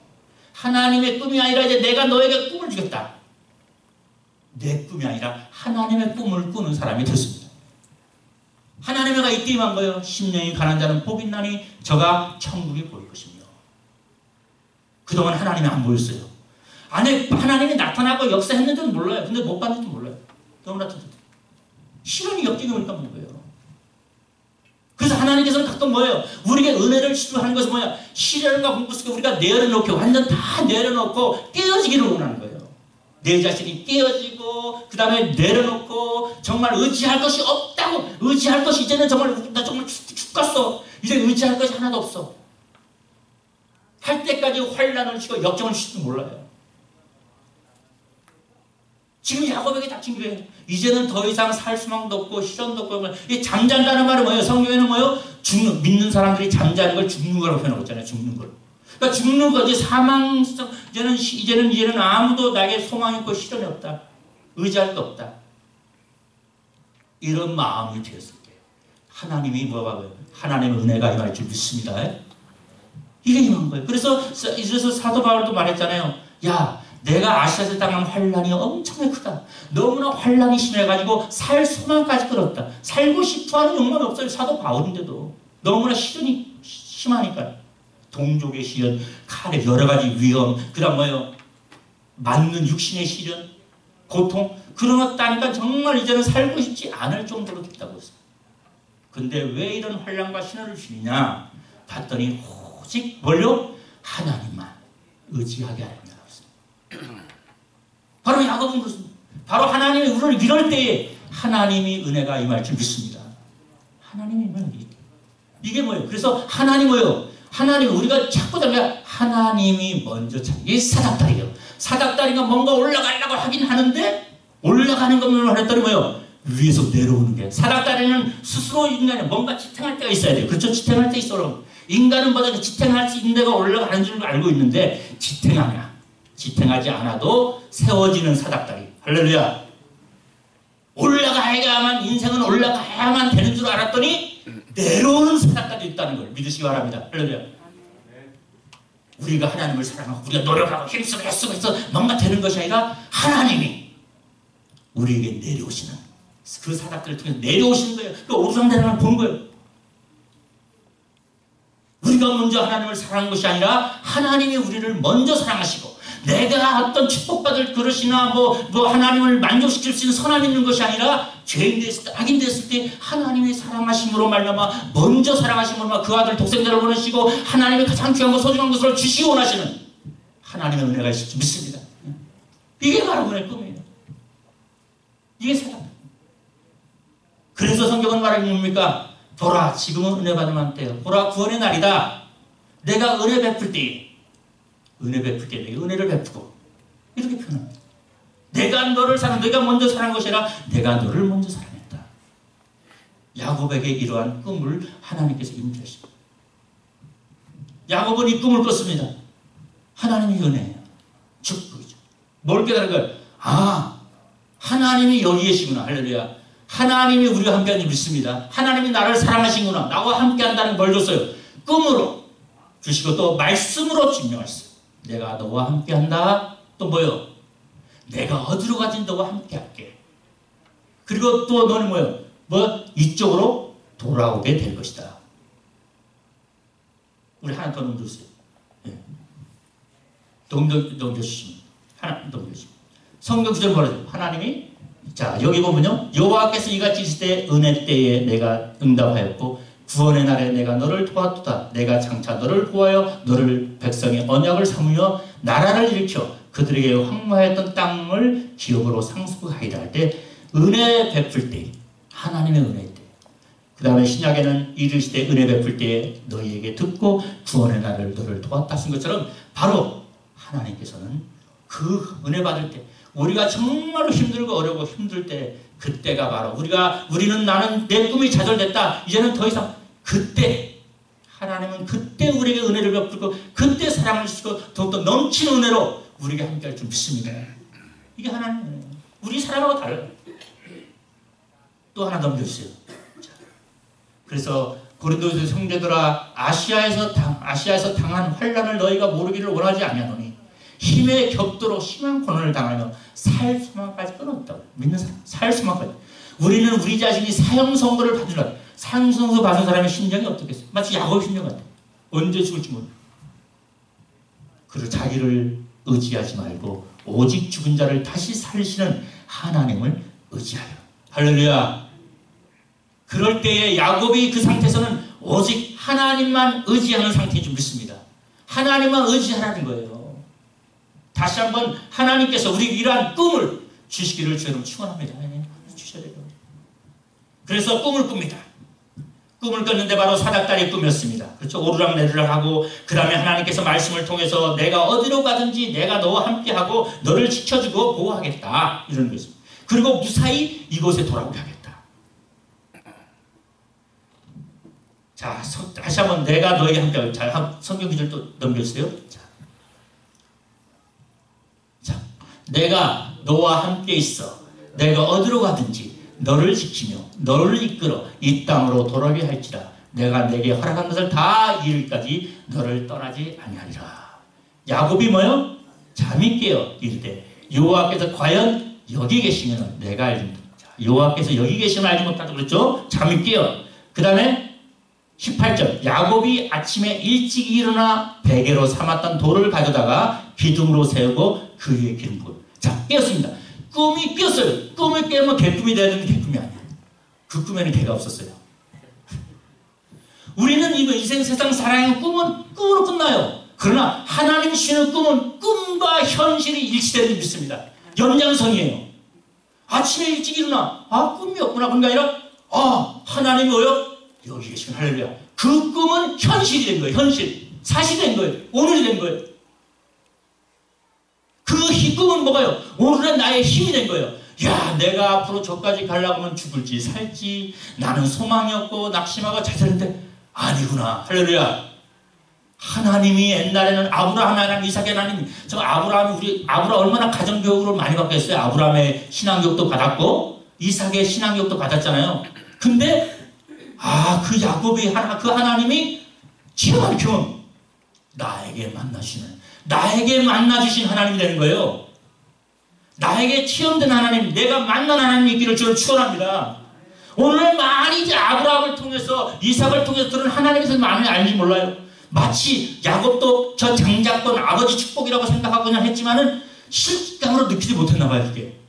하나님의 꿈이 아니라 이제 내가 너에게 꿈을 주겠다. 내 꿈이 아니라 하나님의 꿈을 꾸는 사람이 됐습니다. 하나님의가 이때 임한 거예요. 심령이 가난한 자는 복이 있나니 저가 천국이 보일 것이며. 그동안 하나님이 안 보였어요. 안에 하나님이 나타나고 역사했는지도 몰라요. 근데 못 봤는지도 몰라요. 너무나 시련이 역경이 오니까 본 거예요. 그래서 하나님께서는 가끔 뭐예요? 우리에게 은혜를 시도하는 것은 뭐냐? 시련과 공부 속에 우리가 내려놓고 완전 다 내려놓고 깨어지기를 원하는 거예요. 내 자신이 깨어지고 그 다음에 내려놓고 정말 의지할 것이 없다고 의지할 것이 이제는 나 정말 죽겠어. 이제 의지할 것이 하나도 없어. 할 때까지 환난을 주고 역경을 주실지도 몰라요. 지금 야곱에게 닥친 게 이제는 더 이상 살 수망도 없고 시련도 없고 이 잠잔다는 말은 뭐예요? 성경에는 뭐예요? 믿는 사람들이 잠자는 걸 죽는 거라고 표현하고 있잖아요. 죽는 걸. 그러니까 죽는 거지 사망 이제는 아무도 나에게 소망이 없고 시련이 없다. 의지할 게 없다. 이런 마음이 되었을 때 하나님이 하나님의 은혜가 임할 줄 믿습니다. 이게 임한 거예요. 그래서 사도 바울도 말했잖아요. 야, 내가 아시아에서 당한 환란이 엄청나게 크다. 너무나 환란이 심해가지고 살 소망까지 끊었다. 살고 싶어하는 욕망이 없어요. 사도 바울인데도 너무나 시련이 심하니까. 동족의 시련, 칼의 여러 가지 위험, 그 다음 맞는 육신의 시련, 고통, 그런 것 따니까 정말 이제는 살고 싶지 않을 정도로 됐다고 했어요. 근데 왜 이런 환란과 시련을 주느냐? 봤더니 오직 뭘요? 하나님만 의지하게 하려고 했어요. 바로 야곱은 그렇습니다. 바로 하나님이 우리를 이럴 때에 하나님이 은혜가 임할 줄 믿습니다. 하나님이 이게 뭐예요? 그래서 하나님 하나님 우리가 찾고 다니까 하나님이 먼저 찾는 게 사닥다리예요. 사닥다리가 뭔가 올라가려고 하긴 하는데 올라가는 것만 했더니 위에서 내려오는 게 사닥다리는 스스로 인간이 뭔가 지탱할 때가 있어야 돼요. 그렇죠? 지탱할 때 있어요. 인간은 뭐다 지탱할 수 있는 데가 올라가는 줄 알고 있는데 지탱하지 않아도 세워지는 사닥다리. 할렐루야. 올라가야만 인생은 올라가야만 되는 줄 알았더니 내려오는 사닥다리도 있다는 걸 믿으시기 바랍니다. 할렐루야. 우리가 하나님을 사랑하고 우리가 노력하고 힘쓰고 애쓰고 해서 뭔가 되는 것이 아니라 하나님이 우리에게 내려오시는 그 사닥다리를 통해서 내려오시는 거예요. 그 오르락내리락을 걸 보는 거예요. 우리가 먼저 하나님을 사랑한 것이 아니라 하나님이 우리를 먼저 사랑하시고 내가 어떤 축복받을 그릇이나 하나님을 만족시킬 수 있는 선함이 있는 것이 아니라 죄인 됐을 때, 악인 됐을 때 하나님의 사랑하심으로 말미암아 먼저 사랑하심으로 그 아들 독생자를 보내시고 하나님의 가장 귀한 것 소중한 것을 주시기 원하시는 하나님의 은혜가 있을 줄 믿습니다. 이게 바로 은혜의 꿈이에요. 이게 사랑. 그래서 성경은 말하기 뭡니까? 보라, 지금은 은혜 받으면 때요. 보라, 구원의 날이다. 내가 은혜 베풀 때에 은혜 베풀 때 내게 은혜를 베푸고 이렇게 표현합니다. 내가 너를 내가 먼저 사랑한 것이 아니라 내가 너를 먼저 사랑했다. 야곱에게 이러한 꿈을 하나님께서 임주하십니다. 야곱은 이 꿈을 꿨습니다. 하나님의 은혜예요. 축복이죠. 뭘 깨달은 거예요? 아, 하나님이 여기 계시구나. 할렐루야. 하나님이 우리와 함께하는 믿습니다. 하나님이 나를 사랑하시구나. 나와 함께한다는 걸 줬어요. 꿈으로 주시고 또 말씀으로 증명하셨어요. 내가 너와 함께한다. 또 뭐요? 내가 어디로 가든 너와 함께할게. 그리고 또 너는 뭐요? 이쪽으로 돌아오게 될 것이다. 우리 하나 더 넘겨주세요. 네. 넘겨주시면 하나 넘겨주시면 성경 구절 뭐라죠? 하나님이 자 여기 보면요, 여호와께서 이같이 있을 때 은혜 때에 내가 응답하였고 구원의 날에 내가 너를 도왔도다. 내가 장차 너를 구하여 너를 백성의 언약을 삼으며 나라를 일으켜 그들에게 황무하였던 땅을 기업으로 상속하리라 할 때 은혜 베풀 때 하나님의 은혜 때 그 다음에 신약에는 이르시되 은혜 베풀 때에 너희에게 듣고 구원의 날을 너를 도왔다 쓴 것처럼 바로 하나님께서는 그 은혜 받을 때 우리가 정말로 힘들고 어려워 힘들 때 그때가 바로 우리는 나는 내 꿈이 좌절됐다. 이제는 더 이상 그때 하나님은 그때 우리에게 은혜를 베풀고 그때 사랑을 주시고 더욱더 넘치는 은혜로 우리에게 함께할 줄 믿습니다. 이게 하나님의 은혜예요. 우리 사람하고 달라요. 또 하나 넘겨주세요. 그래서 고린도서 형제들아 아시아에서 당한 환난을 너희가 모르기를 원하지 아니하노니 힘의 격도로 심한 고난을 당하며 살 소망까지 끊었다고. 믿는 사람 살 소망까지. 우리는 우리 자신이 사형 선고를 받으려 사형 선고 받은 사람의 심정이 어떻겠어요? 마치 야곱의 심정 같아요. 언제 죽을지 모르고. 그리고 자기를 의지하지 말고 오직 죽은 자를 다시 살리시는 하나님을 의지하여. 할렐루야. 그럴 때에 야곱이 그 상태에서는 오직 하나님만 의지하는 상태인 줄 믿습니다. 하나님만 의지하라는 거예요. 다시 한번 하나님께서 우리에게 이러한 꿈을 주시기를 저는 축원합니다. 주셔야 돼요. 그래서 꿈을 꿉니다. 꿈을 꿨는데 바로 사닥다리 꿈이었습니다. 그렇죠? 오르락내리락 하고 그 다음에 하나님께서 말씀을 통해서 내가 어디로 가든지 내가 너와 함께하고 너를 지켜주고 보호하겠다. 이런 것입니다. 그리고 무사히 이곳에 돌아오게 하겠다. 자, 다시 한번 내가 너에게 함께하고 자, 성경 구절 또 넘겨주세요. 자, 내가 너와 함께 있어. 내가 어디로 가든지 너를 지키며 너를 이끌어 이 땅으로 돌아오게 할지라. 내가 내게 허락한 것을 다 이루기까지 너를 떠나지 아니하리라. 야곱이 뭐요? 잠이 깨어 이르되 여호와께서 과연 여기 계시면 내가 알지 못한다. 여호와께서 여기 계시면 알지 못한다 그랬죠? 잠이 깨어. 그 다음에 18절 야곱이 아침에 일찍 일어나 베개로 삼았던 돌을 가져다가 기둥으로 세우고 그 위에 기름 부어. 자, 깨었습니다. 꿈이 깨었어요. 꿈을 깨면 개꿈이 돼야 되는데 개꿈이 아니에요. 그 꿈에는 개가 없었어요. 우리는 이 인생 세상 살아가는 꿈은 꿈으로 끝나요. 그러나 하나님이 주시는 꿈은 꿈과 현실이 일치되는 믿습니다. 연장선이에요. 아침에 일찍 일어나 꿈이었구나. 그런 게 아니라 하나님이 뭐요? 여기 계시면 할렐루야. 그 꿈은 현실이 된 거예요. 현실. 사실이 된 거예요. 오늘이 된 거예요. 그 꿈은 뭐가요? 오늘은 나의 힘이 된 거예요. 야, 내가 앞으로 저까지 가려고 하면 죽을지 살지 나는 소망이 없고 낙심하고 좌절했는데 아니구나. 할렐루야. 하나님이 옛날에는 아브라함 하나님, 이삭의 하나님, 아브라함 얼마나 가정교육을 많이 받겠어요. 아브라함의 신앙교육도 받았고 이삭의 신앙교육도 받았잖아요. 근데 그 야곱이 그 하나님이 지금 경험 나에게 만나주신 하나님이 되는 거예요. 나에게 체험된 하나님, 내가 만난 하나님이 있기를 저는 축원합니다. 오늘 많이 이제 아브라함을 통해서 이삭을 통해서 들은 하나님에서 많이 알지 몰라요. 마치 야곱도 저 장자권 아버지 축복이라고 생각하고 그냥 했지만은 실감으로 느끼지 못했나 봐요, 그게.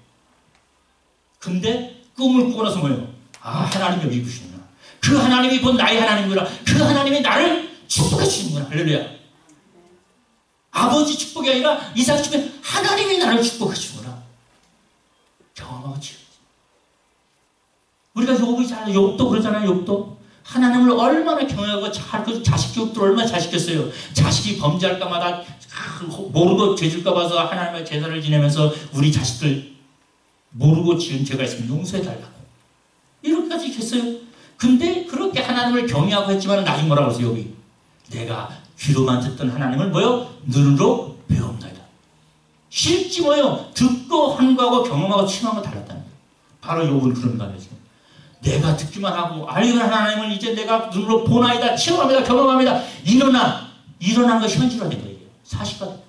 근데 꿈을 꾸고 나서 뭐예요? 하나님이 여기 계시구나. 그 하나님이 곧 나의 하나님이구나. 그 하나님이 나를 축복해 주시는구나. 할렐루야. 아버지 축복이 아니라 이삭 축복이 하나님이 나를 축복해 주시는구나. 경험하고 치유지. 우리가 욥도 그러잖아요. 욥도 하나님을 얼마나 경외하고 그 자식 교육들 얼마나 잘 시켰어요. 자식이 범죄할까 마다 모르고 죄질까 봐서 하나님의 제사를 지내면서 우리 자식들 모르고 지은 죄가 있으면 용서해달라고. 이렇게까지 했어요. 근데 그렇게 하나님을 경외하고 했지만 나중에 뭐라고 했어요? 여기 내가 귀로만 듣던 하나님을 뭐요? 눈으로 배웁니다. 실지 뭐요? 듣고 한 거하고 경험하고 체험하고 달랐다는 거예요. 바로 요번 그런 거예요. 지금 내가 듣기만 하고 알고 하나님을 이제 내가 눈으로 보나이다, 체험합니다, 경험합니다. 일어난 것이 현실화된 거예요. 사실화.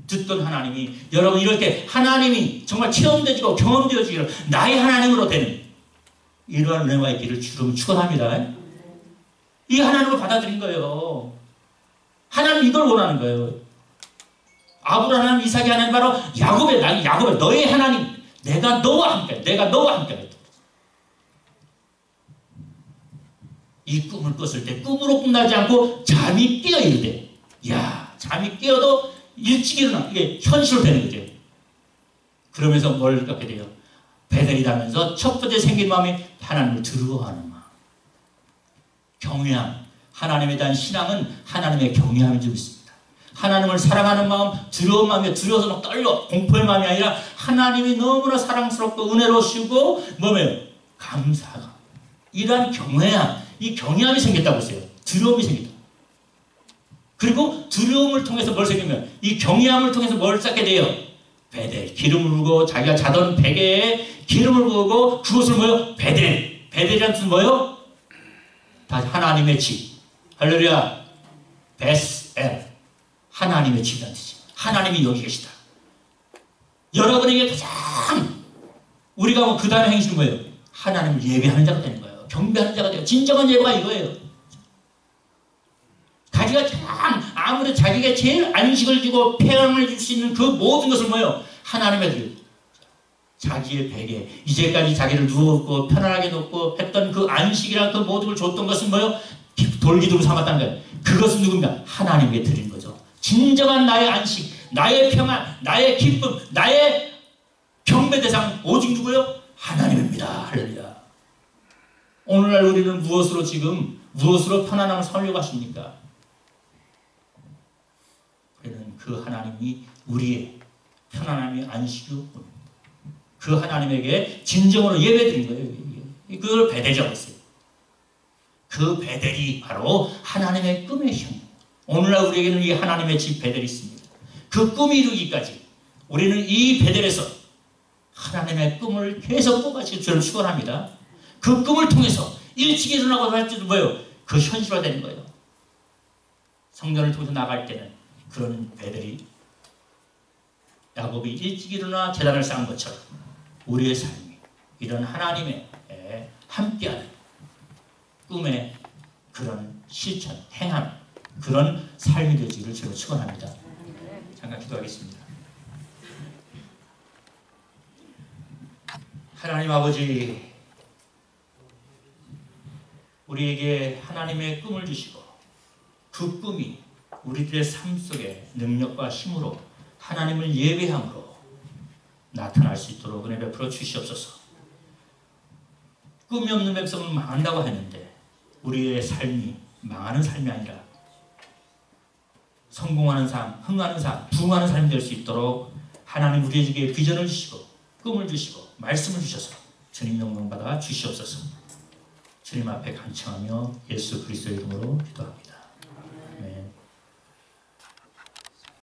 듣던 하나님이 여러분 이렇게 하나님이 정말 체험되지고 경험되어지기를 나의 하나님으로 되는 이러한 은혜와 있기를 주로 축원합니다. 이 하나님을 받아들인 거예요. 하나님 이걸 원하는 거예요. 아브라함 하나님, 이삭이 하나님, 바로 야곱의 너의 하나님, 내가 너와 함께. 이 꿈을 꿨을 때 꿈으로 끝나지 않고 잠이 깨어 이르되, 잠이 깨어도 일찍 일어나. 이게 현실로 되는 거죠. 그러면서 뭘 갖게 돼요? 베델이라면서 첫 번째 생긴 마음이 하나님을 두려워하는 마음. 경외함. 하나님에 대한 신앙은 하나님의 경외함을 주고 있습니다. 하나님을 사랑하는 마음, 두려운 마음이 두려워서 막 떨려 공포의 마음이 아니라 하나님이 너무나 사랑스럽고 은혜로우시고 뭐예요? 감사가. 이러한 경외함, 이 경외함이 생겼다고 했어요. 두려움이 생겼다. 그리고 두려움을 통해서 뭘 생기면 이 경외함을 통해서 뭘 쌓게 돼요? 베델, 기름을 부고 자기가 자던 베개에 기름을 부고 그것을 뭐요? 베델이라는 뜻은 뭐요? 다 하나님의 집. 할렐루야. 베스엘. 하나님의 집이라는 뜻이에요. 하나님이 여기 계시다. 여러분에게 가장 우리가 뭐 그 다음에 행실은 뭐예요? 하나님을 예배하는 자가 되는 거예요. 경배하는 자가 돼요. 진정한 예배가 이거예요. 자기가 참 아무리 자기가 제일 안식을 주고 평안을 줄 수 있는 그 모든 것을 뭐예요? 하나님의 들 자기의 베개, 이제까지 자기를 누웠고 편안하게 놓고 했던 그 안식이랑 그 모든 걸 줬던 것은 뭐예요? 돌기둥을 삼았다는 거예요. 그것은 누군가? 하나님께 드린 거죠. 진정한 나의 안식, 나의 평안, 나의 기쁨, 나의 경배 대상 오직 누구요? 하나님입니다. 할렐루야. 오늘날 우리는 무엇으로 편안함을 살려고 하십니까? 우리는 그 하나님이 우리의 편안함이 안식이요. 그 하나님에게 진정으로 예배드린 거예요. 그걸 베델이라고 했어요. 그 베델이 바로 하나님의 꿈의 형. 오늘날 우리에게는 이 하나님의 집 베델이 있습니다. 그 꿈이 이루기까지 우리는 이 베델에서 하나님의 꿈을 계속 꿔가지고 저를 축원합니다. 그 꿈을 통해서 일찍 일어나고 할 때도 뭐예요? 그 현실화되는 거예요. 성전을 통해서 나갈 때는 그런 베델이 야곱이 일찍 일어나 제단을 쌓은 것처럼 우리의 삶이 이런 하나님의 함께하는 꿈의 그런 실천, 행함, 그런 삶이 되기를 저로 축원합니다. 잠깐 기도하겠습니다. 하나님 아버지, 우리에게 하나님의 꿈을 주시고 그 꿈이 우리들의 삶 속에 능력과 힘으로 하나님을 예배함으로 나타날 수 있도록 은혜 베풀어 주시옵소서. 꿈이 없는 백성은 망한다고 했는데 우리의 삶이 망하는 삶이 아니라 성공하는 삶, 흥하는 삶, 부흥하는 삶이 될 수 있도록 하나님 우리에게 비전을 주시고 꿈을 주시고 말씀을 주셔서 주님 영광 받아 주시옵소서. 주님 앞에 간청하며 예수 그리스도의 이름으로 기도합니다.